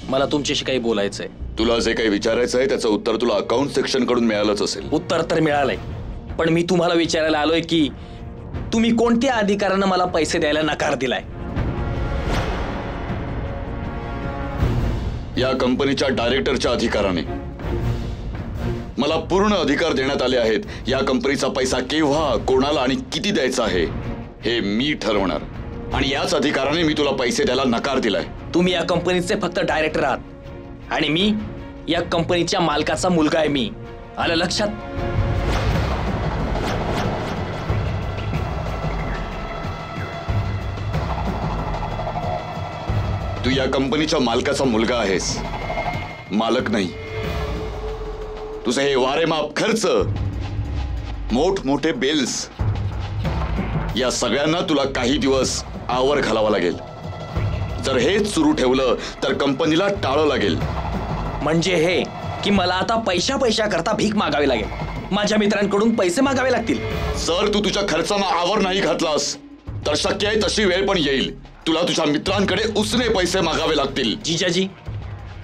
मला तुमच्याशी काही बोलायचंय. तुला जे काही विचारायचं आहे त्याचं उत्तर तुला अकाउंट सेक्शन कडून मिळालंच असेल. उत्तर तर मिळालंय, पण मी तुम्हाला विचारायला आलोय की तुम्ही कोणत्या अधिकारानं मला पैसे द्यायला नकार दिलाय? या कंपनीच्या डायरेक्टरच्या अधिकाराने मला पूर्ण अधिकार देण्यात आले आहेत. या कंपनीचा पैसा केव्हा, कोणाला आणि किती द्यायचा आहे हे मी ठरवणार, आणि याच अधिकाराने मी तुला पैसे द्यायला नकार दिलाय. तुम्ही या कंपनीचे फक्त डायरेक्टर आहात आणि मी या कंपनीच्या मालकाचा मुलगा आहे. मी आलं लक्षात? तू या कंपनीच्या मालकाचा मुलगा आहेस, मालक नाही. तुझे हे वारेमाप खर्च, मोठमोठे बिल्स, या सगळ्यांना तुला काही दिवस आवर घालावा लागेल. जर हेच सुरू ठेवलं तर कंपनीला टाळं लागेल. म्हणजे हे की मला आता पैशा करता भीक मागावी लागेल, माझ्या मित्रांकडून पैसे मागावे लागतील. जर तू तुझ्या खर्चांना आवर नाही घातलास तर शक्य आहे तशी वेळ पण येईल. तुला तुझ्या मित्रांकडे उसने पैसे मागावे लागतील. जिजाजी,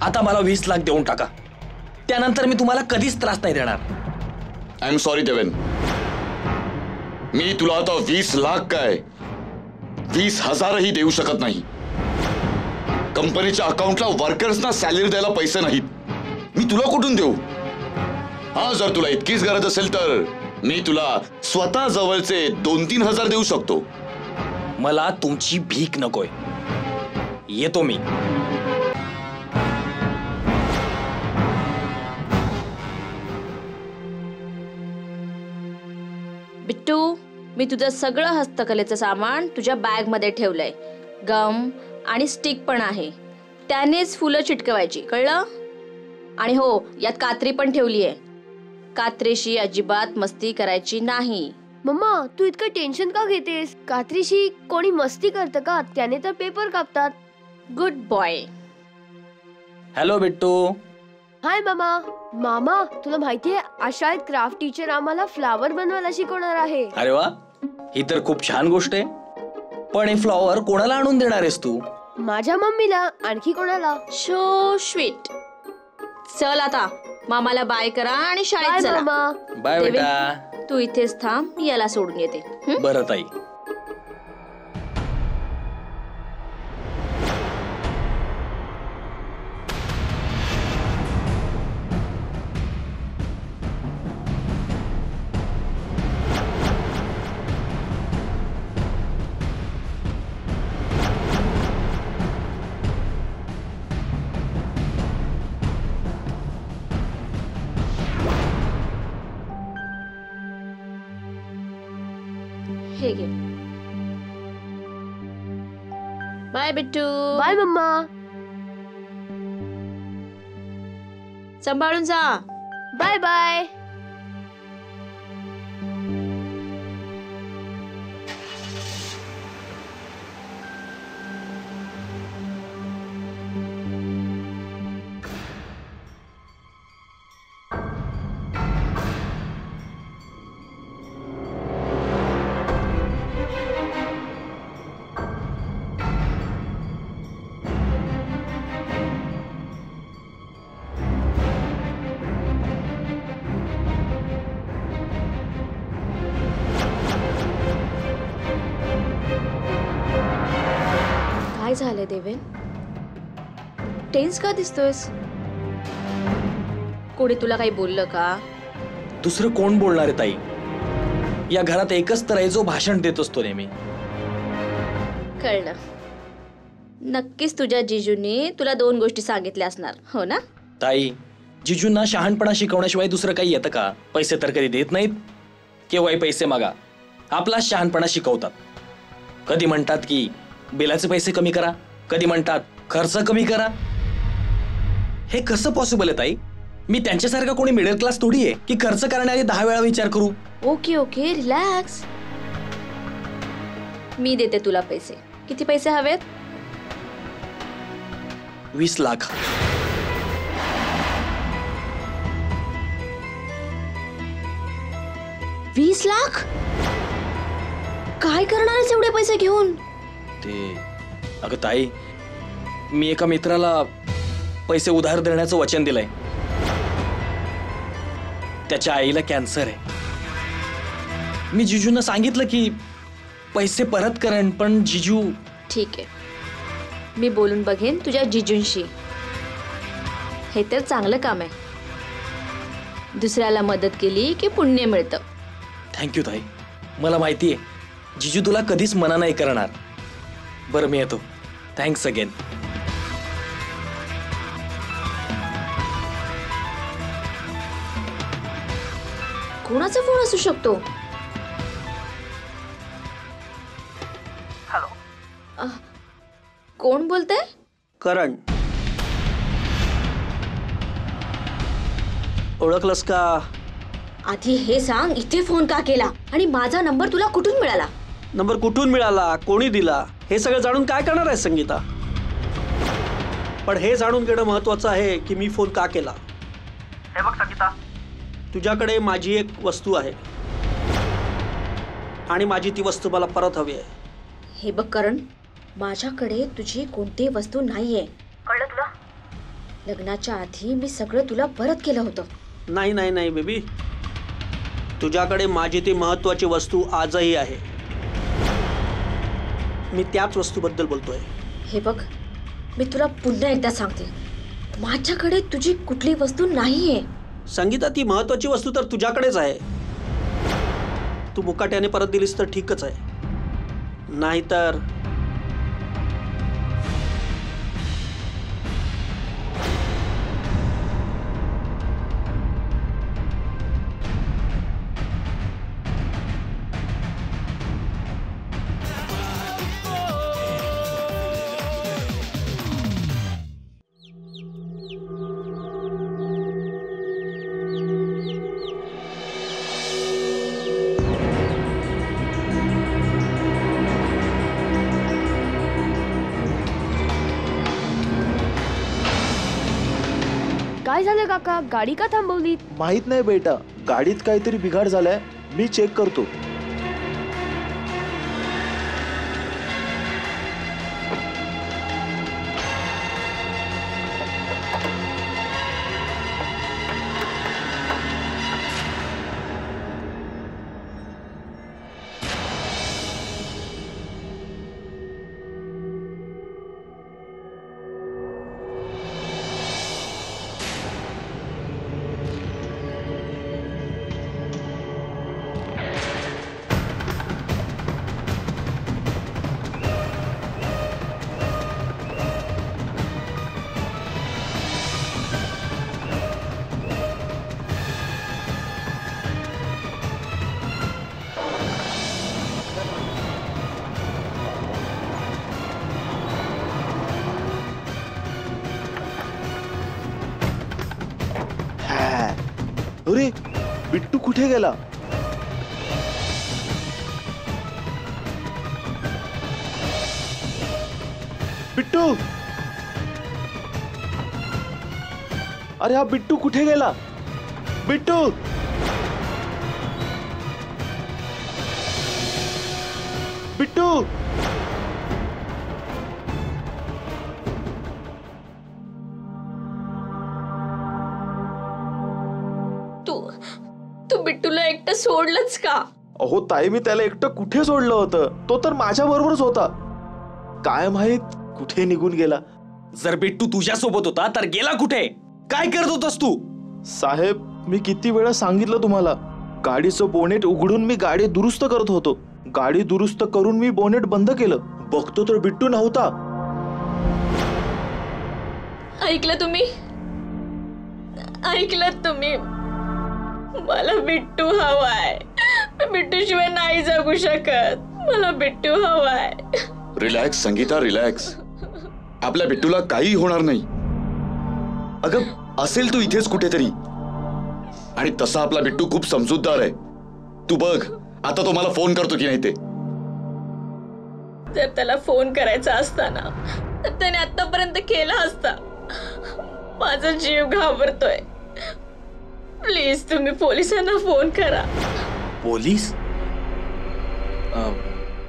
आता मला 20 लाख देऊन टाका, त्यानंतर मी तुम्हाला कधीच त्रास नाही देणार. आय एम सॉरी देवेन, मी तुला आता 20 लाख काय 20,000ही देऊ शकत नाही. कंपनीच्या अकाउंटला वर्कर्सना सॅलरी द्यायला पैसे नाहीत, मी तुला कुठून देऊ? हा, जर तुला इतकीच गरज असेल तर मी तुला स्वतः जवळचे 2-3 हजार देऊ शकतो. मला तुमची भीक नकोय, येतो मी. बिट्टू, मी तुझं सगळं हस्तकलेचं सामान तुझ्या बॅग मध्ये ठेवलंय. गम आणि स्टिक पण आहे, त्यानेच फुलं चिटकवायची, कळलं? आणि हो, यात कात्री पण ठेवली आहे. कात्रीशी अजिबात मस्ती करायची नाही. मम्मा, तू इतकं टेन्शन का घेतेस? कात्रीशी कोणी मस्ती करतं का? त्याने तर पेपर कापतात. Good boy. हॅलो बिट्टू. हाय मामा. मामा, तुला माहितीये आज शाळेत क्राफ्ट टीचर आम्हाला फ्लावर बनवायला शिकवणार आहे. अरे वा, ही तर खूप छान गोष्ट आहे. पण हे फ्लॉवर कोणाला आणून देणार आहेस तू? माझ्या मम्मीला. आणखी कोणाला? Show sweet. चल आता मामाला बाय करा आणि शाळेत चला. बाय बेटा. तू इथेच थांब, मी याला सोडून येते. बरं ताई. हे घे. बाय बिट्टू. Bye mamma. सांभाळून जा. Bye bye. काय झालंय देवेन? टेन्स का दिसतोयस? कोणी तुला काही बोललं का? दुसरं कोण बोलणार आहे ताई? या घरात एकच तर आहे जो भाषण देत असतो नेहमी. कळलं. नक्कीच तुझ्या जिजूंनी तुला 2 गोष्टी सांगितल्या असणार, हो ना? ताई, जिजूंना शहाणपणा शिकवण्याशिवाय दुसरं काही येतं का? पैसे तर कधी देत नाहीत. केव्हाही पैसे मागा, आपला शहाणपणा शिकवतात. कधी म्हणतात की बिलाचे पैसे कमी करा, कधी म्हणतात खर्च कमी करा. हे कसं पॉसिबल आहे ताई? मी त्यांच्यासारखा कोणी मिडल क्लास थोडी आहे की खर्च करण्याआधी 10 वेळा विचार करू. Okay okay, relax. मी देते तुला पैसे. किती पैसे हवेत? 20 लाख. $20 लाख? काय करणार आहेस एवढे पैसे घेऊन? ते अगं ताई, मी एका मित्राला पैसे उधार देण्याचं वचन दिलंय. त्याच्या आईला कॅन्सर आहे. मी जिजूंना सांगितलं की पैसे परत करेन, पण जिजू. ठीक आहे, मी बोलून बघेन तुझ्या जिजूंशी. हे तर चांगलं काम आहे. दुसऱ्याला मदत केली की पुण्य मिळतं. थँक्यू ताई. मला माहिती आहे जिजू तुला कधीच मना नाही करणार. बरं, मी येतो. Thanks again. कोणाचा फोन असू शकतो? हॅलो, कोण बोलतंय? करण. ओळखलंस का? आधी हे सांग, इथे फोन का केला आणि माझा नंबर तुला कुठून मिळाला? नंबर कुठून मिळाला, कोणी दिला, हे सगळं जाणून काय करणार आहे संगीता? पण हे जाणून घेणं महत्वाचं आहे की मी फोन का केला. हे बघ संगीता, तुझ्याकडे माझी एक वस्तू आहे आणि माझी ती वस्तू मला परत हवी आहे. हे बघ करण, माझ्याकडे तुझी कोणती वस्तू नाहीये, कळलं तुला? लग्नाच्या आधी मी सगळं तुला परत केलं होतं. नाही नाही नाही बेबी, तुझ्याकडे माझी ती महत्वाची वस्तू आजही आहे. मी त्याच वस्तूबद्दल बोलतोय. हे बघ, मी तुला पुन्हा एकदा सांगते, माझ्याकडे तुझी कुठली वस्तू नाहीये. संगीता, ती महत्वाची वस्तू तर तुझ्याकडेच आहे. तू मुकाट्याने परत दिलीस तर ठीकच आहे, नाहीतर काय झालं काका? गाडी का थांबवली? माहित नाही बेटा, गाडीत काहीतरी बिघाड झालाय. मी चेक करतो. अरे, बिट्टू कुठे गेला? बिट्टू, अरे हा बिट्टू कुठे गेला? बिट्टू, बिट्टू. तू बिट्टूला एकटं सोडलंच का? अहो ताई, मी त्याला एकटं कुठे सोडलं होतं? तो तर माझ्या बरोबरच होता. काय माहित कुठे निघून गेला? जर बिट्टू तुझ्या सोबत होता तर गेला कुठे? काय करत होतास तू? साहेब, मी किती वेळा सांगितलं तुम्हाला, गाडीचं बोनेट उघडून मी गाडी दुरुस्त करत होतो. गाडी दुरुस्त करून मी बोनेट बंद केलं, बघतो तर बिट्टू नव्हता. ऐकलं तुम्ही? ऐकलं तुम्ही? मला बिट्टू हवाय. बिट्टू शिवाय नाही जगू शकत. मला बिट्टू हवाय. Relax Sangeeta, relax. आपल्या बिट्टूला काही होणार नाही. अगं, असेल तू इथेच कुठेतरी. आणि तसा आपला बिट्टू खूप समजूतदार आहे. तू बघ आता तो मला फोन करतो की नाही ते. जर त्याला फोन करायचा असता ना तर त्याने आतापर्यंत केला असता. माझा जीव घाबरतोय. प्लीज तुम्ही पोलिसांना फोन करा. पोलीस?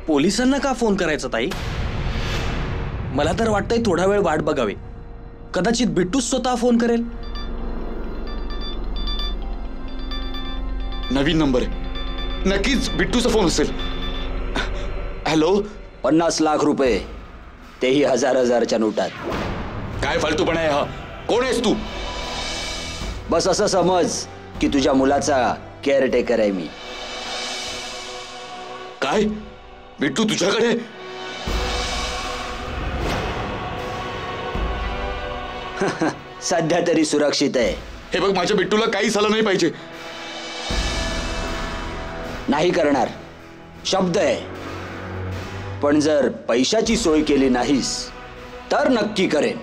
पोलिसांना का फोन करायचा ताई? मला तर वाटतंय थोडा वेळ वाट बघावी. कदाचित बिट्टूच स्वतः फोन करेल. नवीन नंबर आहे, नक्कीच बिट्टूचा फोन असेल. हॅलो. 50 लाख रुपये, तेही हजारच्या नोटात. काय फालतूपणा आहे हा? कोण आहेस तू? बस असं समज की तुझ्या मुलाचा केअरटेकर आहे मी. काय? बिट्टू तुझ्याकडे? सध्या तरी सुरक्षित आहे. हे बघ, माझ्या बिट्टूला काही झालं नाही पाहिजे. नाही करणार, शब्द आहे. पण जर पैशाची सोय केली नाहीस तर नक्की करेन.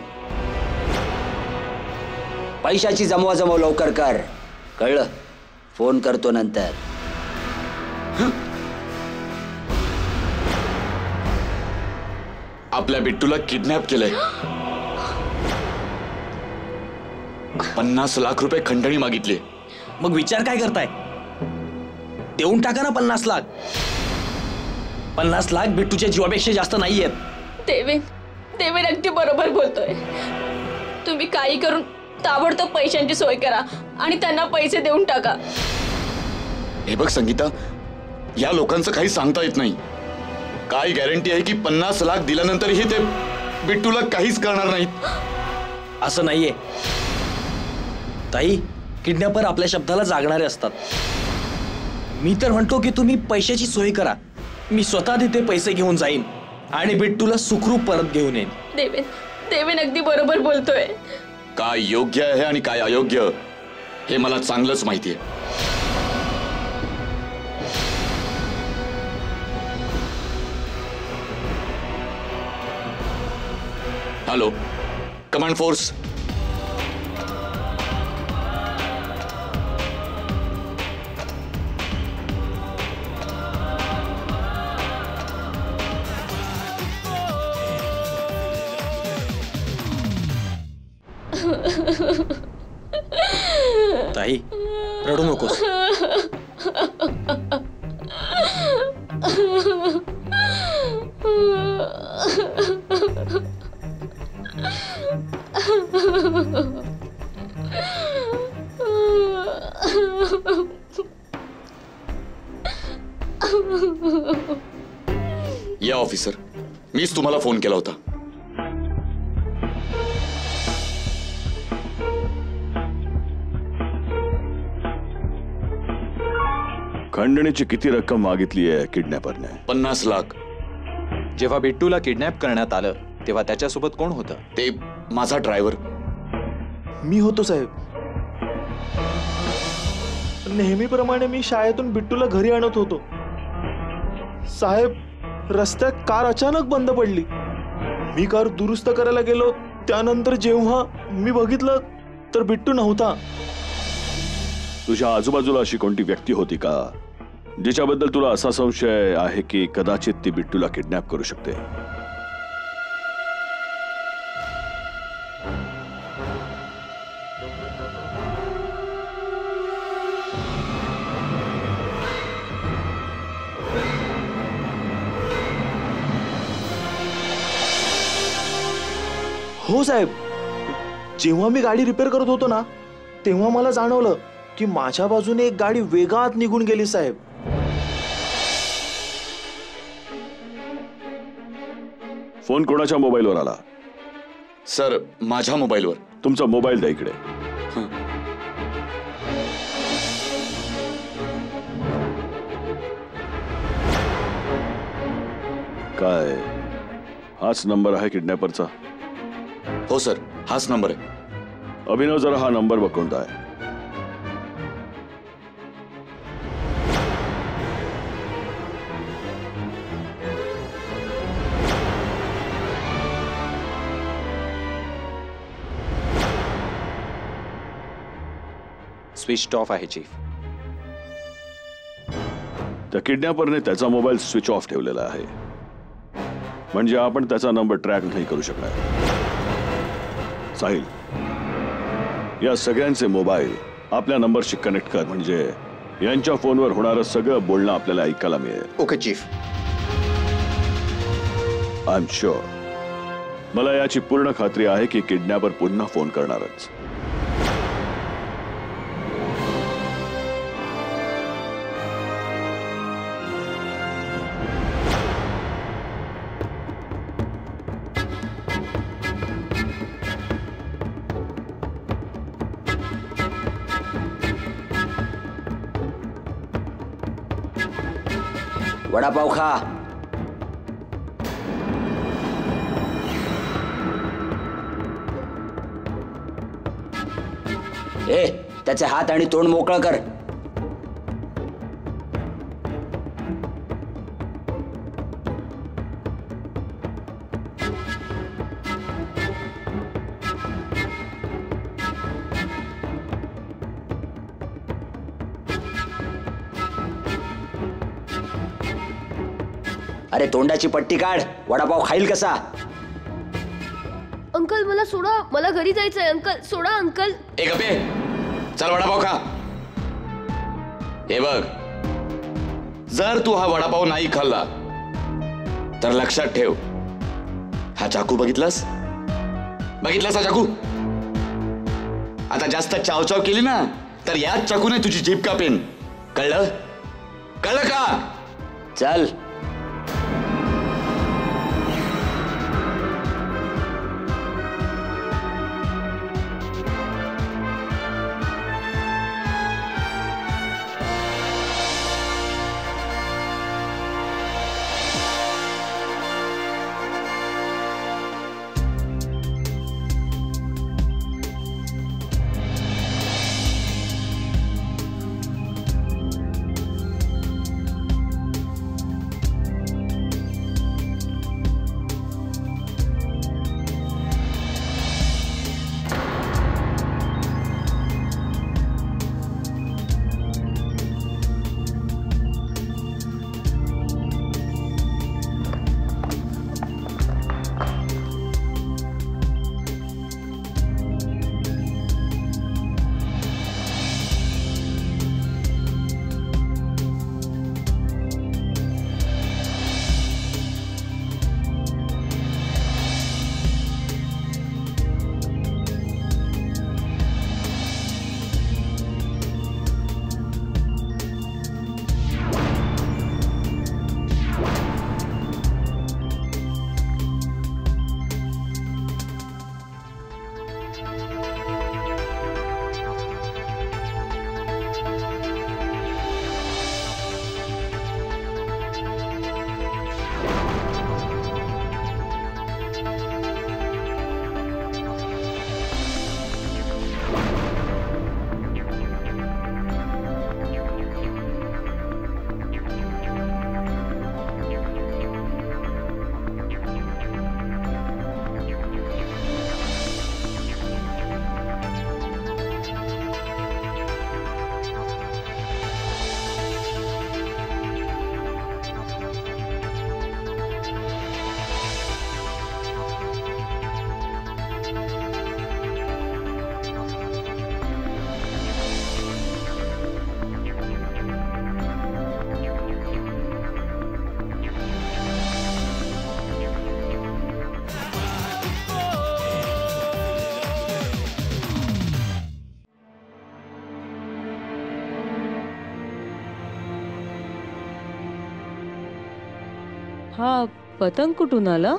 पैशाची जमवाजमव लवकर कर, कळलं? फोन करतो नंतर. आपल्या बिट्टूला किडनॅप केलंय. 50 लाख रुपये खंडणी मागितली. मग विचार काय करताय? देऊन टाका ना 50 लाख. 50 लाख बिट्टूच्या जीवापेक्षा जास्त नाहीयेत. देवेन अगदी बरोबर बोलतोय. तुम्ही काही करून ताबडतोब पैशांची सोय करा आणि त्यांना पैसे देऊन टाका. हे बघ संगीता, या लोकांचं काही सांगता येत नाही. काय गॅरंटी आहे की 50 लाख दिल्यानंतरही ते बिट्टूला काहीच करणार नाहीत? असं नाहीये ताई. किडनॅपर आपल्या शब्दाला जागणारे असतात. मी तर म्हणतो की तुम्ही पैशाची सोय करा. मी स्वतः तिथे पैसे घेऊन जाईन आणि बिट्टूला सुखरूप परत घेऊन येईन. देवेन अगदी बरोबर बोलतोय. काय योग्य आहे आणि काय अयोग्य हे मला चांगलंच माहिती आहे. Hello, command force. ताई, रडू नकोस. या ऑफिसर, मीच तुम्हाला फोन केला होता. खंडणीची किती रक्कम मागितली आहे किडनॅपरने? 50 लाख. जेव्हा बिट्टूला किडनॅप करण्यात आलं तेव्हा त्याच्यासोबत कोण होतं? ते माझा ड्रायव्हर. मी होतो साहेब. नेहमीप्रमाणे मी शाळेतून बिट्टूला घरी आणत होतो. साहेब, रस्त्यात कार अचानक बंद पडली. मी कार दुरुस्त करायला गेलो. त्यानंतर जेव्हा मी बघितलं तर बिट्टू नव्हता. तुझ्या आजूबाजूला अशी कोणती व्यक्ती होती का जिच्याबद्दल तुला असा संशय आहे की कदाचित ती बिट्टूला किडनॅप करू शकते? हो साहेब, जेव्हा मी गाडी रिपेअर करत होतो ना तेव्हा मला जाणवलं की माझ्या बाजूने एक गाडी वेगात निघून गेली साहेब. फोन कोणाच्या मोबाईलवर आला? सर, माझ्या मोबाईलवर. तुमचा मोबाईल द्या इकडे. काय हाच नंबर आहे किडनॅपरचा? हो सर, हाच नंबर आहे. अभिनव, जरा हा नंबर बघ कोणता आहे. स्विच ऑफ आहे चीफ. त्या किडनॅपरने त्याचा मोबाईल स्विच ऑफ ठेवलेला आहे, म्हणजे आपण त्याचा नंबर ट्रॅक नाही करू शकणार. साहिल, या सगळ्यांचे मोबाईल आपल्या नंबरशी कनेक्ट कर, म्हणजे यांच्या फोनवर होणारं सगळं बोलणं आपल्याला ऐकायला मिळेल. Okay chief. I am sure, मला याची पूर्ण खात्री आहे की किडनॅपर पुन्हा फोन करणारच. वडापाव खा. ए, त्याचे हात आणि तोंड मोकळं कर. अरे तोंडाची पट्टी काढ. वडापाव खाईल कसा? अंकल मला सोडा, मला घरी जायचंय. अंकल सोडा अंकल. एक अबे, चल वडापाव खा. हे बघ, जर तू हा वडापाव नाही खाल्ला तर लक्षात ठेव, हा चाकू बघितलास हा चाकू? आता जास्त चावचाव केली ना तर याच चाकूने तुझी जीभ कापेन. कळलं का? चल. हा पतंग कुठून आला?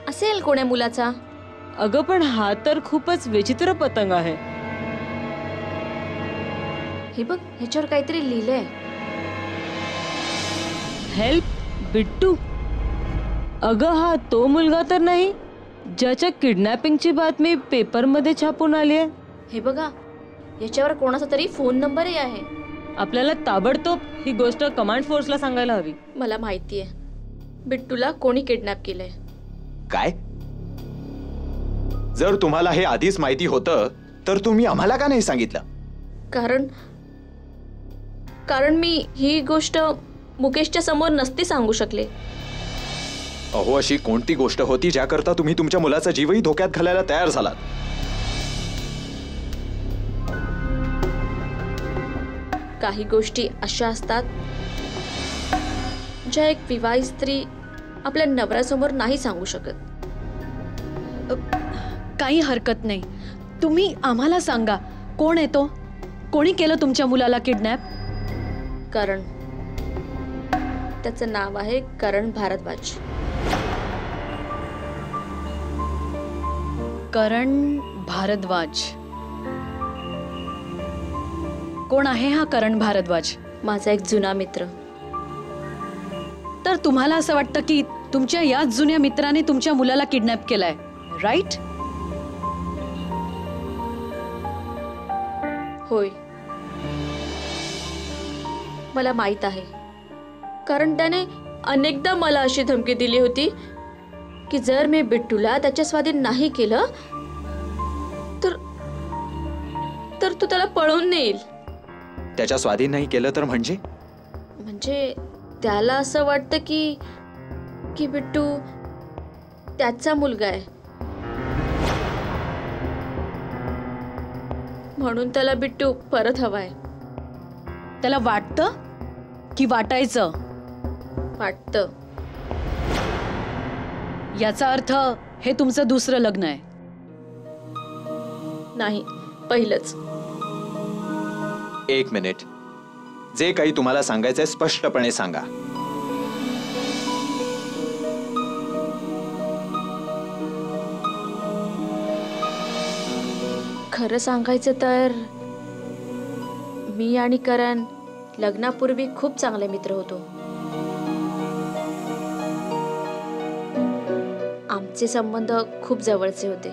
असेल कोण्या मुलाचा. अगं पण हा तर खूपच विचित्र पतंग आहे. हे बघ, ह्याच्यावर काहीतरी लिहिलंय. हेल्प बिट्टू. अगं हा तो मुलगा तर नाही ज्याच्या किडनॅपिंगची बातमी पेपरमध्ये छापून आली आहे. हे बघा, याच्यावर कोणाचा तरी फोन नंबरही आहे. आपल्याला ताबडतोब ही गोष्ट कमांड फोर्सला सांगायला हवी. मला माहितीये बिट्टूला कोणी किडनॅप केलंय. काय? जर तुम्हाला हे आधीच माहिती होतं तर तुम्ही आम्हाला का नाही सांगितलं? कारण मी ही गोष्ट मुकेशच्या समोर नसते सांगू शकले. अहो, अशी कोणती गोष्ट होती ज्याकरता तुम्ही तुमच्या मुलाचा जीवही धोक्यात घालायला तयार झालात? काही गोष्टी अशा असतात ज्या एक विवाहित स्त्री आपल्या नवऱ्यासमोर नाही सांगू शकत. काही हरकत नाही, तुम्ही आम्हाला सांगा कोण आहे तो, कोणी केलं तुमच्या मुलाला किडनॅप? करण. त्याचं नाव आहे करण भारद्वाज. करण भारद्वाज. कोण आहे हा करण भारद्वाज? माझा एक जुना मित्र. तर तुम्हाला असं वाटतं की तुमच्या याच जुन्या मित्राने तुमच्या मुलाला किडनॅप केलाय, राईट? होय, मला माहित आहे. कारण त्याने अनेकदा मला अशी धमकी दिली होती की जर मी बिट्टूला त्याच्या स्वाधीन नाही केलं तर तो त्याला पळवून नेईल. त्याच्या स्वाधीन नाही केलं तर म्हणजे त्याला असं वाटतं की बिट्टू त्याचा मुलगा आहे, म्हणून त्याला बिट्टू परत हवाय. त्याला वाटतं की वाटायचं? वाटतं. याचा अर्थ हे तुमचं दुसरं लग्न आहे? नाही, पहिलंच. एक मिनिट, जे काही तुम्हाला सांगायचंय स्पष्टपणे सांगा. खरं सांगायचं तर मी आणि करण लग्नापूर्वी खूप चांगले मित्र होतो. आमचे संबंध खूप जवळचे होते.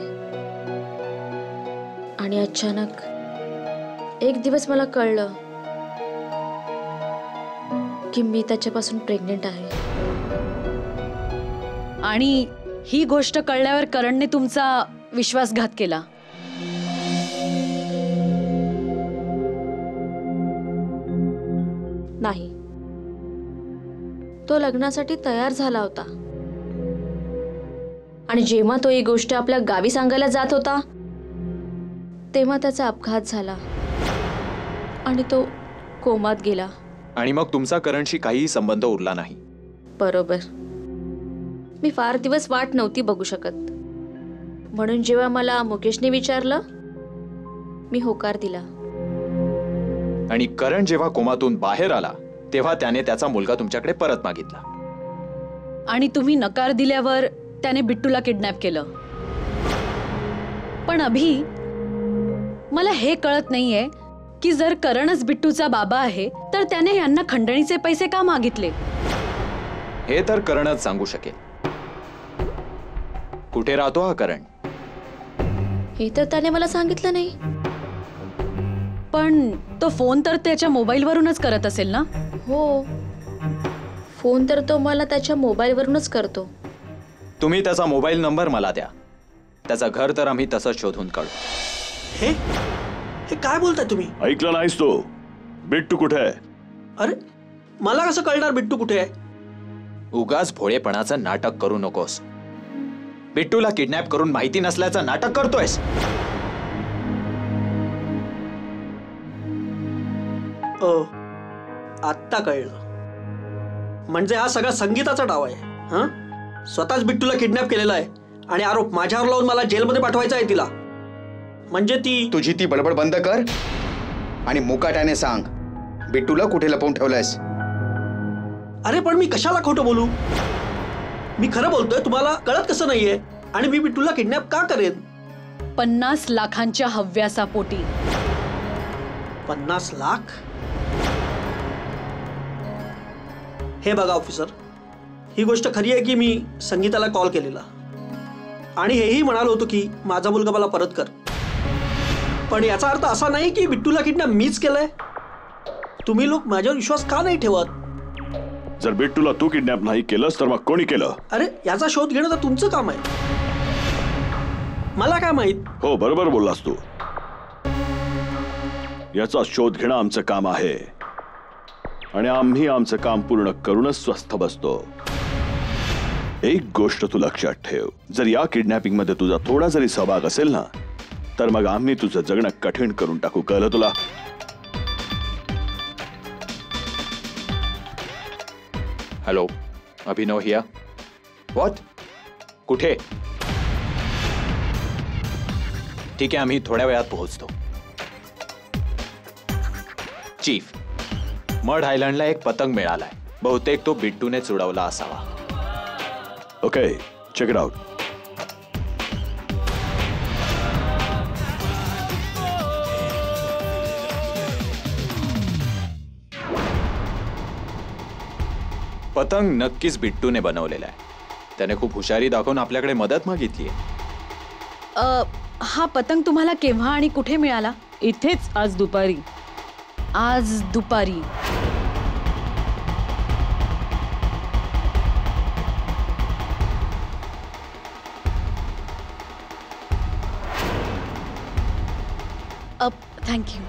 आणि अचानक एक दिवस मला कळलं की मी त्याच्यापासून प्रेग्नेंट आहे. आणि ही गोष्ट कळल्यावर करणने तुमचा विश्वासघात केला? नाही, तो लग्नासाठी तयार झाला होता. आणि जेव्हा तो ही गोष्ट आपल्या गावी सांगायला जात होता तेव्हा त्याचा अपघात झाला आणि तो कोमात गेला. आणि मग तुमचा करणशी काहीही संबंध उरला नाही? बरोबर. मी फार दिवस वाट नव्हती बघू शकत, म्हणून जेव्हा मला मुकेशने विचारलं मी होकार दिला. आणि करण जेव्हा कोमातून बाहेर आला तेव्हा त्याने त्याचा मुलगा तुमच्याकडे परत मागितला. आणि तुम्ही नकार दिल्यावर त्याने बिट्टूला किडनॅप केलं. पण अभि, मला हे कळत नाहीये की जर करणच बिट्टूचा बाबा आहे तर त्याने यांना खंडणीचे पैसे का मागितले? हे तर करणच सांगू शकेल. कुठे राहतो हा करण? हे तर त्याने मला सांगितलं नाही. पण तो फोन तर त्याच्या मोबाईलवरूनच करत असेल ना? हो, फोन तर तो मला त्याच्या मोबाईलवरूनच करतो. तुम्ही त्याचा मोबाईल नंबर मला द्या. त्याचं घर तर आम्ही तसंच शोधून काढू. हे काय बोलताय तुम्ही? ऐकलं नाहीस तो? बिट्टू कुठे आहे? अरे मला कसं कळणार बिट्टू कुठे आहे? उगाच भोळेपणाचं नाटक करू नकोस. बिट्टूला किडनॅप करून माहिती नसल्याचं नाटक करतोयस. आत्ता कळलं. म्हणजे हा सगळा संगीताचा डाव आहे. हा, स्वतःच बिट्टूला किडनॅप केलेला आहे आणि आरोप माझ्यावर लावून मला जेलमध्ये पाठवायचा आहे तिला. म्हणजे तुझी ती बडबड बंद कर आणि मुकाट्याने सांग बिट्टूला कुठे लपवून ठेवलंयस? अरे पण मी कशाला खोटं बोलू? मी खरं बोलतोय, तुम्हाला कळत कसं नाहीये? आणि मी बिट्टूला किडनॅप का करेन? 50 लाखांच्या हव्यासापोटी. 50 लाख? हे बघा ऑफिसर, ही गोष्ट खरी आहे की मी संगीताला कॉल केलेला आणि हेही म्हणालो होतो की माझा मुलगा मला परत कर. पण याचा अर्थ असा नाही की बिट्टूला किडनॅप मीच केलंय. तुम्ही लोक माझ्यावर विश्वास का नाही ठेवत? जर बिट्टूला तू किडनॅप नाही केलंस तर मग कोणी केलं? अरे याचा शोध घेणं तर तुमचं काम आहे, मला काय माहित. हो, बरोबर बोललास तू. याचा शोध घेणं आमचं काम आहे आणि आम्ही आमचं काम पूर्ण करूनच स्वस्थ बसतो. एक गोष्ट तू लक्षात ठेव, जर या किडनॅपिंग मध्ये तुझा थोडा जरी सहभाग असेल ना, तर मग आम्ही तुझं जगणं कठीण करून टाकू. कळलं तुला? Hello, Abhinav here. व्हॉट? कुठे? ठीक आहे, आम्ही थोड्या वेळात पोहोचतो. चीफ, मड आयलंडला एक पतंग मिळालाय. बहुतेक तो बिट्टूनेच उडवला असावा. Okay, check it out. पतंग नक्कीच बिट्टूने बनवलेला आहे. त्याने खूप हुशारी दाखवून आपल्याकडे मदत मागितली आहे. हा पतंग तुम्हाला केव्हा आणि कुठे मिळाला? इथेच आज दुपारी. आज दुपारी? थँक्यू.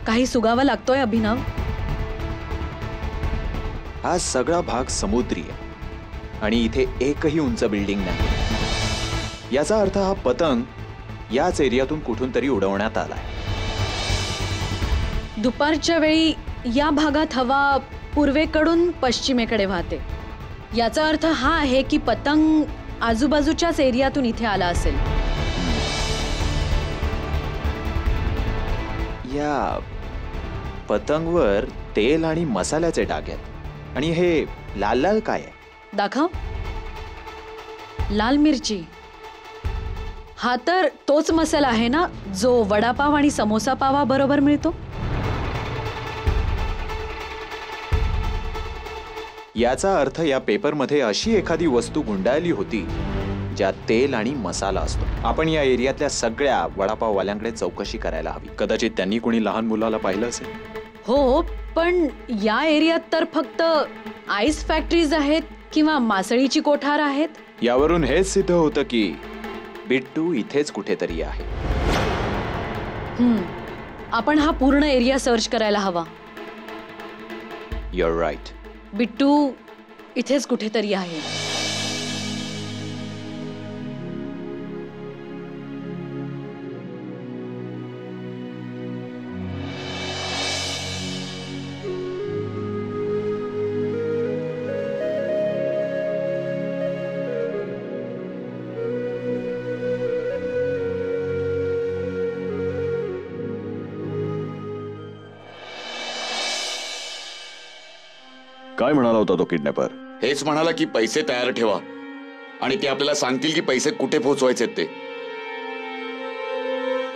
काही सुगावा लागतोय अभिनव? हा सगळा भाग समुद्री आहे आणि इथे एकही उंच बिल्डिंग नाही. याचा अर्थ हा पतंग याच एरियातून कुठून तरी उडवण्यात आलाय. दुपारच्या वेळी या भागात हवा पूर्वेकडून पश्चिमेकडे वाहते. याचा अर्थ हा आहे की पतंग आजूबाजूच्याच एरियातून इथे आला असेल. या पतंगवर तेल आणि मसाल्याचे डाग आहेत. आणि हे लाल लाल काय आहे? दाखव. लाल मिरची. हा तर तोच मसाला आहे ना जो वडापाव आणि समोसा पावा बरोबर मिळतो. याचा अर्थ या पेपरमध्ये अशी एखादी वस्तू गुंडाळली होती ज्यात तेल आणि मसाला असतो. आपण या एरियातल्या सगळ्या वडापाववाल्यांकडे चौकशी करायला हवी. कदाचित त्यांनी कोणी लहान मुलाला पाहिलं असेल. हो, पण या एरियात तर फक्त आईस फॅक्टरीज आहेत किंवा मासळीची कोठार आहेत. यावरून हेच सिद्ध होतं की बिट्टू इथेच कुठेतरी आहे. आपण हा पूर्ण एरिया सर्च करायला हवा. You're right. बिट्टू इथेच कुठेतरी आहे. काय म्हणाला होता तो किडनॅपर? हेच म्हणाला की पैसे तयार ठेवा आणि ते आपल्याला सांगतील की पैसे कुठे पोहोचवायचे ते.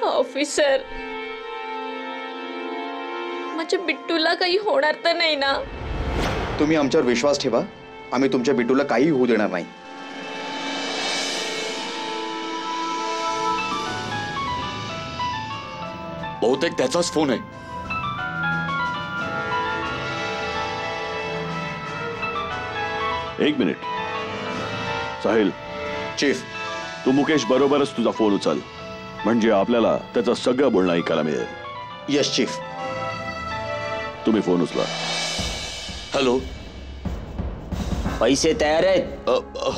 ऑफिसर, माझ्या बिट्टूला काही होणार तर नाही ना? तुम्ही आमच्यावर विश्वास ठेवा, आम्ही तुमच्या बिट्टूला काही होऊ देणार नाही. बहुतेक त्याचाच फोन आहे. एक मिनिट. साहिल. चीफ. तू मुकेश बरोबरच तुझा फोन उचल, म्हणजे आपल्याला त्याचं सगळं बोलणं ऐकायला मिळेल. Yes chief. तुम्ही फोन उचला. हॅलो. पैसे तयार आहेत?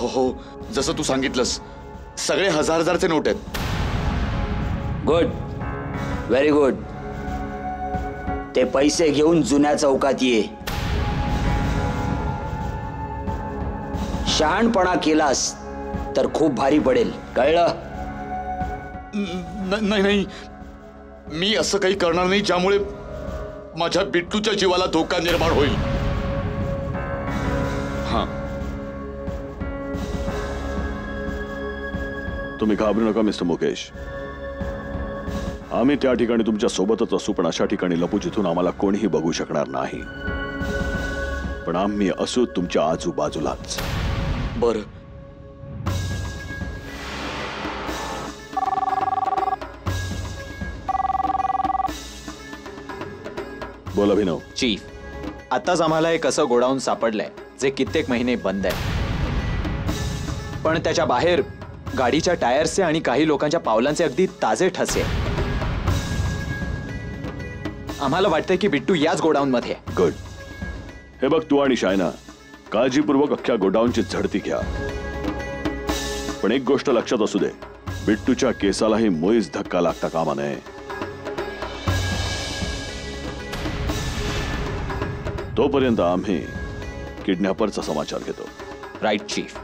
हो, जसं तू सांगितलंस. सगळे हजारचे नोट आहेत. Good, very good. ते पैसे घेऊन जुन्या चौकात ये. शहाणपणा केलास तर खूप भारी पडेल, कळलं? नाही नाही, मी असं काही करणार नाही ज्यामुळे माझ्या बिट्टूच्या जीवाला धोका निर्माण होईल. हा, तुम्ही घाबरू नका मिस्टर मुकेश. आम्ही त्या ठिकाणी तुमच्या सोबतच असू, पण अशा ठिकाणी लपू जिथून आम्हाला कोणीही बघू शकणार नाही. पण आम्ही असू तुमच्या आजूबाजूलाच. बरं. बोल अभिनव. चीफ, आताच आम्हाला एक असं गोडाऊन सापडलंय जे कित्येक महिने बंद आहे, पण त्याच्या बाहेर गाडीच्या टायर्सचे आणि काही लोकांच्या पावलांचे अगदी ताजे ठसे. आम्हाला वाटतंय की बिट्टू याच गोडाऊन मध्ये. गुड. हे बघ, तू आणि शायना काळजीपूर्वक अख्ख्या गोडाऊनची झडती घ्या. पण एक गोष्ट लक्षात असू दे, बिट्टूच्या केसालाही मुळीच धक्का लागता कामा नये. तोपर्यंत आम्ही किडनॅपरचा समाचार घेतो. Right chief.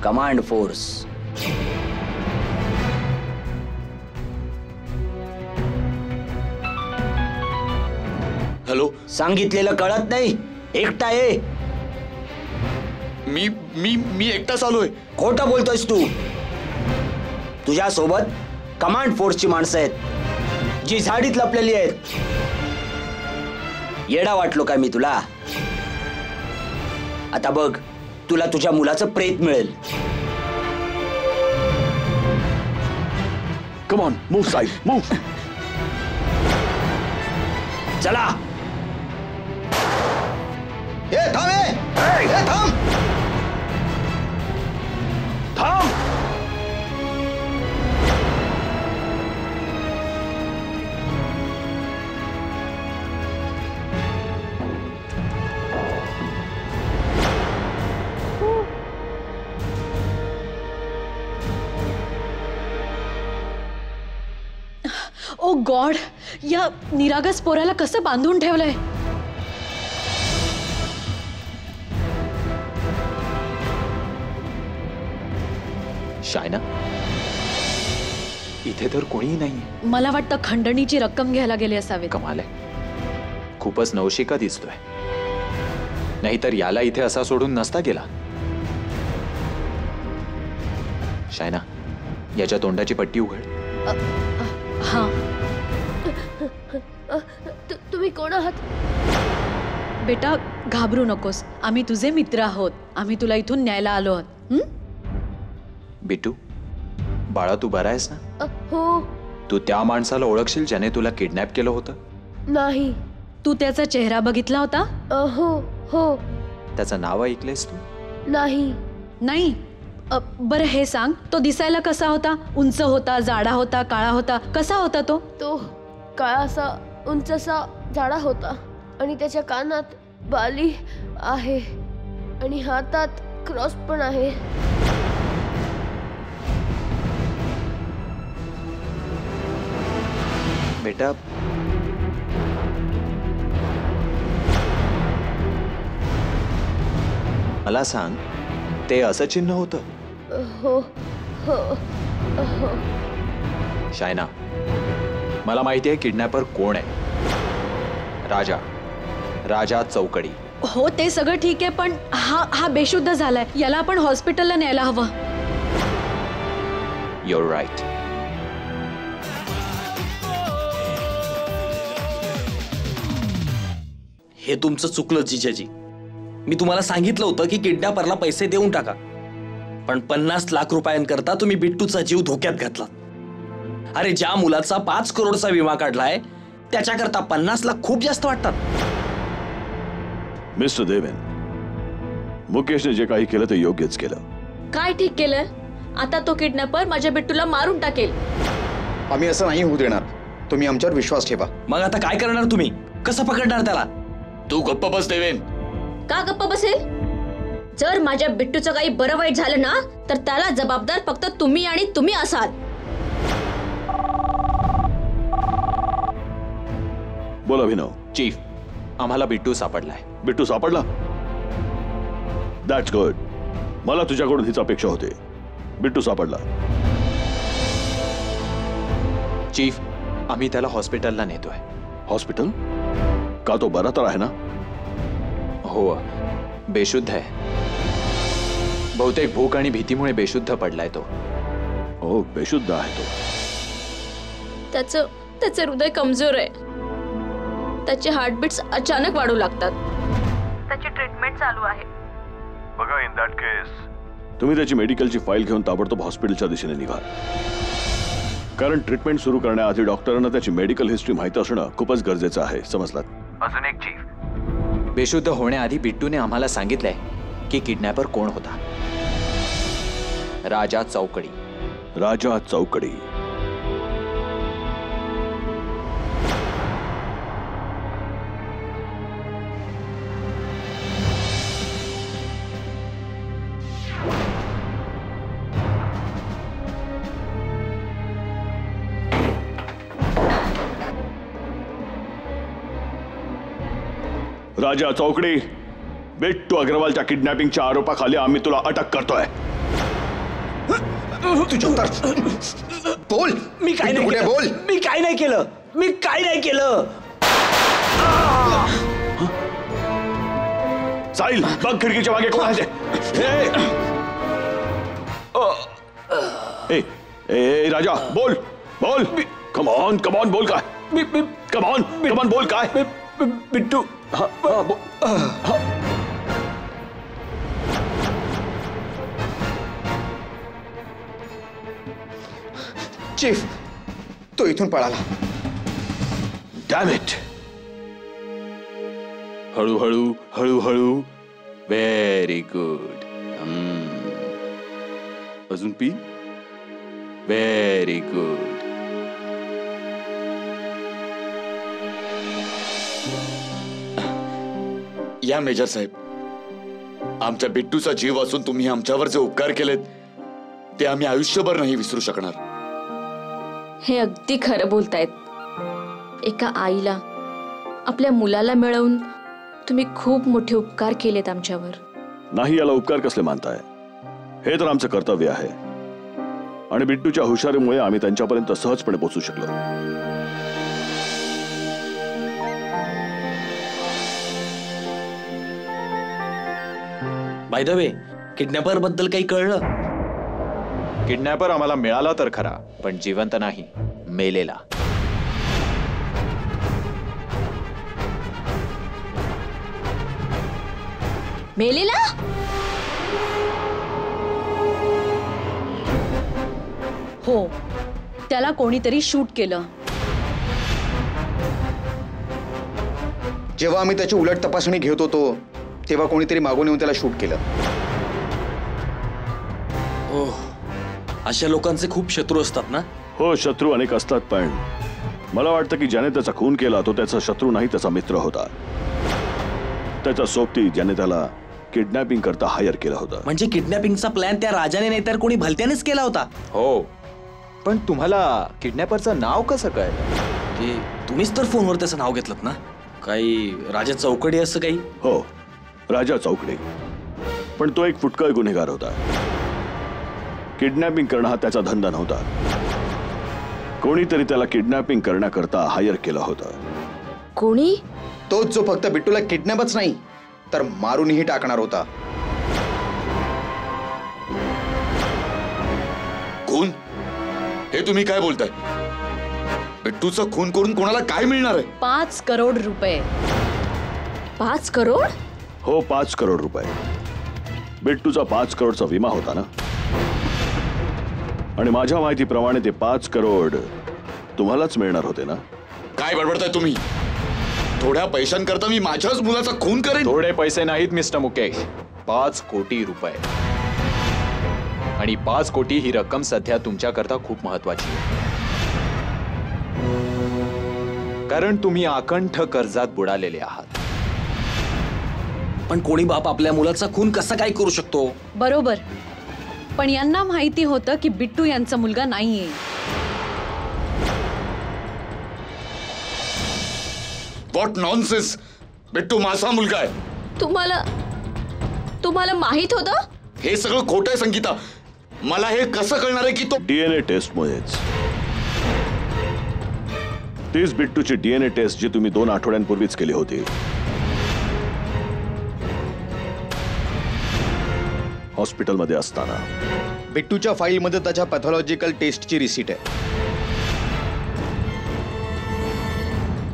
Command force. Hello. सांगितलेलं कळत नाही? एकटा ये. मी मी मी एकटाच आलोय. खोटं बोलतोयस तू. तुझ्या सोबत कमांड फोर्सची माणसं आहेत जी झाडीत लपलेली आहेत. येडा वाटलो काय मी तुला? आता बघ, तुला तुझ्या मुलाचं प्रेत मिळेल. Come on, move side, move. चला. ए थांब, ए थांब. थांब. ओ गॉड, या निरागस पोराला कसं बांधून ठेवलंय? शायना, इथे तर कोणीही नाही. मला वाटतं खंडणीची रक्कम घ्यायला गेले असावे. कमाल आहे, खूपच नवशिका दिसतोय. नाहीतर याला इथे असा सोडून नसता गेला. शायना, याच्या तोंडाची पट्टी उघड. हा. तुम्ही कोण आहात? बेटा, घाबरू नकोस. आम्ही तुझे मित्र आहोत. आम्ही तुला इथून न्यायला आलो आहोत. बिट्टू, बाळा, तू बरा आहेस ना? हो. तू त्या माणसाला ओळखशील ज्याने तुला किडनॅप केलं होतं? नाही. तू त्याचा चेहरा बघितला होता? हो हो. त्याचं नाव ऐकलेस तू? नाही. नाही. बरं हे सांग, तो दिसायला कसा होता? उंच होता, जाडा होता, काळा होता? कसा होता तो? तो काळा असा, उंच असा, जाडा होता आणि त्याच्या कानात बाली आहे आणि हातात क्रॉस पण आहे. बेटा, मला सांग, ते असं चिन्ह होतं? हो हो हो. शायना, मला माहिती आहे किडनॅपर कोण आहे. राजा चौकडी. हो, ते सगळं ठीक आहे, पण हा बेशुद्ध झालाय. याला आपण हॉस्पिटलला न्यायला हवं. You're right. हे तुमचं चुकलं जिजाजी. मी तुम्हाला सांगितलं होतं की किडनॅपरला पैसे देऊन टाका, पण 50 लाख रुपयांकरता तुम्ही बिट्टूचा जीव धोक्यात घातला. अरे ज्या मुलाचा 5 करोडचा विमा काढलाय त्याच्याकरता 50 लाख खूप जास्त वाटतात. मिस्टर देवेन, मुकेशने जे काही केलं ते योग्यच केलं. काय ठीक केलंय? आता तो किडनॅपर माझ्या बिट्टूला मारून टाकेल. आम्ही असं नाही होऊ देणार. तुम्ही आमच्यावर विश्वास ठेवा. मग आता काय करणार तुम्ही? कसं पकडणार त्याला? तू गप्प बस देवेन. का गप्प बसेल? जर माझ्या बिट्टूचं काही बरं वाईट झालं ना तर त्याला जबाबदार फक्त तुम्ही आणि तुम्ही असाल. बोल अभिनव. चीफ, आम्हाला बिट्टू सापडलाय. बिट्टू सापडला? That's good. मला तुझ्याकडून हीच अपेक्षा होती. बिट्टू सापडला. चीफ, आम्ही त्याला हॉस्पिटलला नेतोय. हॉस्पिटल? का तो बरा तर आहे ना? हो, बेशुद्ध आहे. बहुतेक भूक आणि भीतीमुळे बेशुद्ध पडलाय तो. हो, बेशुद्ध आहे तो. त्याचं हृदय कमजोर आहे. त्याचे हार्टबीट्स अचानक वाढू लागतात. त्याची ट्रीटमेंट चालू आहे. बघा, इन दॅट केस तुम्ही त्याची मेडिकलची फाईल घेऊन ताबडतोब हॉस्पिटलच्या दिशेने निघा. कारण ट्रीटमेंट सुरू करण्याआधी डॉक्टरांना त्याची मेडिकल हिस्ट्री माहिती असणं खूपच गरजेचं आहे. समजलात? अजून एक चीफ, बेशुद्ध होण्याआधी बिट्टूने आम्हाला सांगितलंय की किडनॅपर कोण होता. राजा चौकडी. राजा चौकडी. राजा चौकडी, बिट्टू अग्रवालच्या किडनॅपिंगच्या आरोपाखाली आम्ही तुला अटक करतोय. बोल. मी काय नाही केलं. बोल. मी काय नाही केलं. मी काय नाही केलं. साहिल, बघ खिडकीच्या मागे कोण आहे ते. ए राजा, बोल बोल. कम ऑन बोल. काय? कम ऑन बोल. काय? बिट्टू. चीफ, तो इथून पळाला. Dam it. हळूहळू हळूहळू. Very good. अजून पी. Very good. या मेजर साहेब, आमच्या बिट्टूचा जीव वाचून तुम्ही आमच्यावर जे उपकार केलेत ते आम्ही आयुष्यभर नाही विसरू शकणार. हे अगदी खरं बोलतायत. एका आईला आपल्या मुलाला मिळवून तुम्ही खूप मोठे उपकार केलेत आमच्यावर. नाही, याला उपकार कसले मानताय? हे तर आमचं कर्तव्य आहे. आणि बिट्टूच्या हुशारीमुळे आम्ही त्यांच्यापर्यंत सहजपणे पोहोचू शकलो. बाय द वे, किडनॅपर बद्दल काही कळलं? किडनॅपर आम्हाला मिळाला तर खरा, पण जिवंत नाही, मेलेला. मेलेला? हो, त्याला कोणीतरी शूट केलं. जेव्हा आम्ही त्याची उलट तपासणी घेत होतो तेव्हा कोणीतरी मागून येऊन त्याला शूट केलं. अशा लोकांचे खूप शत्रू असतात ना? हो, शत्रू अनेक असतात, पण मला वाटतं की ज्याने त्याचा खून केला तो त्याचा शत्रू नाही, त्याचा मित्र होता. त्याचा सोबती ज्याने त्याला किडनॅपिंग करता हायर केलं होतं. म्हणजे किडनॅपिंगचा प्लॅन त्या राजाने नाही तर कोणी भलत्यानेच केला होता? हो, पण तुम्हाला किडनॅपरचं नाव कसं कळलं? की तुम्हीच तर फोनवर त्याचं नाव घेतलं ना? काही राजा चौकडी असं काही? हो, राजा चौकडी. पण तो एक फुटकळ गुन्हेगार होता. किडनॅपिंग करणं हा त्याचा धंदा नव्हता. कोणीतरी त्याला किडनॅपिंग करण्याकरता हायर केलं होतं. कोणी? तोच जो फक्त बिट्टूला किडनॅपच नाही तर मारूनही टाकणार होता. खून? हे तुम्ही काय बोलताय? बिट्टूचा खून करून कोणाला काय मिळणार आहे? 5 करोड रुपये. 5 करोड? हो, 5 करोड रुपये. बिट्टूचा 5 करोडचा विमा होता ना, आणि माझ्या माहितीप्रमाणे ते 5 करोड तुम्हालाच मिळणार होते ना. काय बडबडताय तुम्ही? थोड्या पैशांकरता मी माझ्याच मुलाचा खून करेन? थोडे पैसे नाहीत मिस्टर मुकेश, 5 कोटी रुपये. आणि 5 कोटी ही रक्कम सध्या तुमच्याकरता खूप महत्वाची आहे, कारण तुम्ही अकंठ कर्जात बुडालेले आहात. पण कोणी बाप आपल्या मुलाचा खून कसा काय करू शकतो? बरोबर, पण यांना माहिती होतं की बिट्टू यांचा मुलगा नाहीये. What nonsense! बिट्टू माझा मुलगा आहे. तुम्हाला माहित होतं? हे सगळं खोटं आहे संगीता. मला हे कसं कळणार आहे की तो डीएनए टेस्टमुळेच. तीच बिट्टूची डीएनए टेस्ट जी तुम्ही 2 आठवड्यांपूर्वीच केली होती. हॉस्पिटलमध्ये असताना बिट्टूच्या फाईलमध्ये त्याच्या पॅथॉलॉजिकल टेस्टची रिसीट आहे,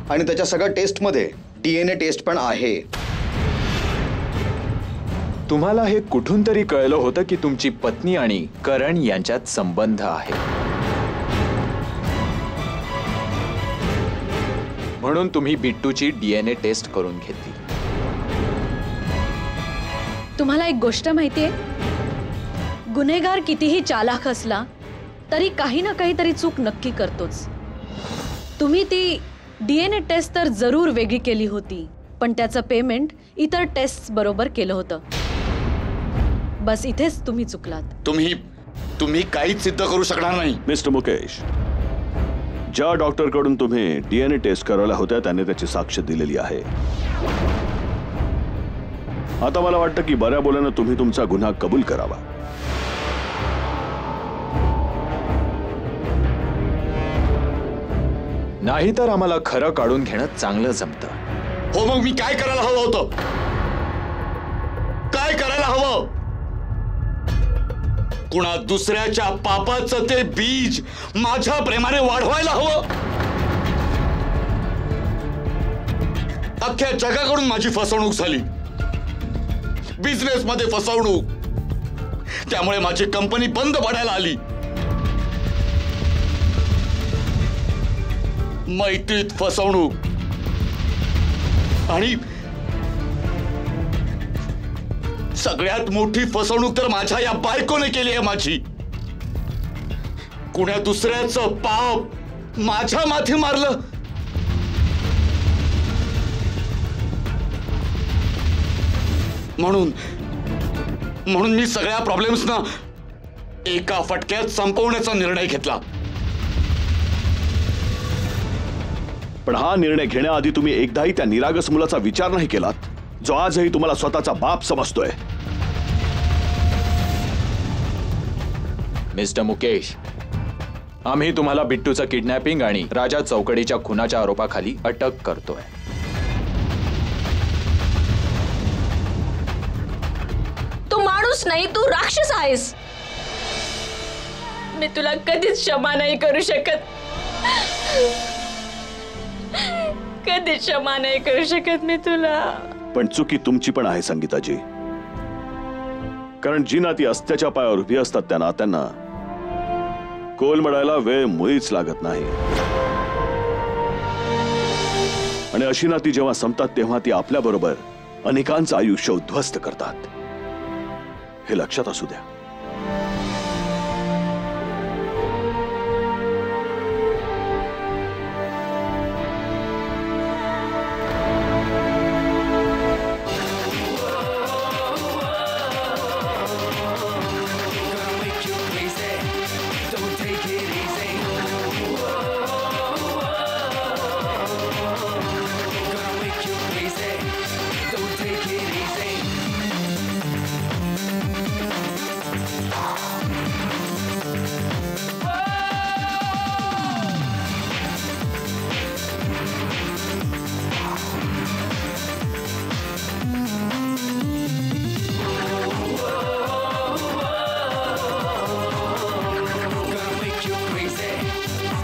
आणि त्याच्या सगळ्या टेस्टमध्ये डीएनए टेस्ट पण आहे. तुम्हाला हे कुठून तरी कळलं होतं की तुमची पत्नी आणि करण यांच्यात संबंध आहे, म्हणून तुम्ही बिट्टूची डीएनए टेस्ट करून घेतली. तुम्हाला एक गोष्ट माहितीये, गुन्हेगार कितीही चालाख असला तरी काही ना काहीतरी चूक नक्की करतोच. तुम्ही ती डीएनए टेस्ट तर जरूर वेगळी केली होती, पण त्याचं पेमेंट इतर टेस्ट बरोबर केलं होतं. बस इथेच तुम्ही चुकलात. तुम्ही काहीच सिद्ध करू शकणार नाही. मिस्टर मुकेश, ज्या डॉक्टरकडून तुम्ही डीएनए टेस्ट करायला होत्या त्याने त्याची साक्ष दिलेली आहे. आता मला वाटतं की बऱ्या बोलानं तुम्ही तुमचा गुन्हा कबूल करावा. नाहीतर आम्हाला खरं काढून घेणं चांगलं जमतं. हो, मग मी काय करायला हवं होतं? काय करायला हवं? कुणा दुसऱ्याच्या पापाचं ते बीज माझ्या प्रेमाने वाढवायला हवं? अख्ख्या जगाकडून माझी फसवणूक झाली, बिझनेस मध्ये फसवणूक, त्यामुळे माझी कंपनी बंद पडायला आली. मैत्रीत फसवणूक, आणि सगळ्यात मोठी फसवणूक तर माझ्या या बायकोने केली आहे. माझी कुण्या दुसऱ्याचं पाप माझ्या माथी मारलं. म्हणून मी सगळ्या प्रॉब्लेम्सना एका फटक्यात संपवण्याचा निर्णय घेतला. पण हा निर्णय घेण्याआधी तुम्ही एकदाही त्या निरागस मुलाचा विचार नाही केलात, जो आजही तुम्हाला स्वतःचा बाप समजतोय. मिस्टर मुकेश, आम्ही तुम्हाला बिट्टूचं किडनॅपिंग आणि राजा चौकडीच्या खुनाच्या आरोपाखाली अटक करतोय. तू माणूस नाही, तू राक्षस आहेस. मी तुला कधीच क्षमा नाही करू शकत. कधीच क्षमा नाही करू शकत मी तुला. पण चुकी तुमची पण आहे संगीताजी, कारण जी नाती अस्त्याच्या पायावर उभी असतात त्या नात्यांना कोलमडायला वेळ मुळीच लागत नाही. आणि अशी नाती जेव्हा संपतात तेव्हा ती आपल्या बरोबर अनेकांचं आयुष्य उद्ध्वस्त करतात. हे लक्षात असू द्या.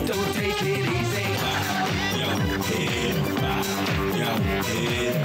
Don't take it easy. Yo, head, yo, head.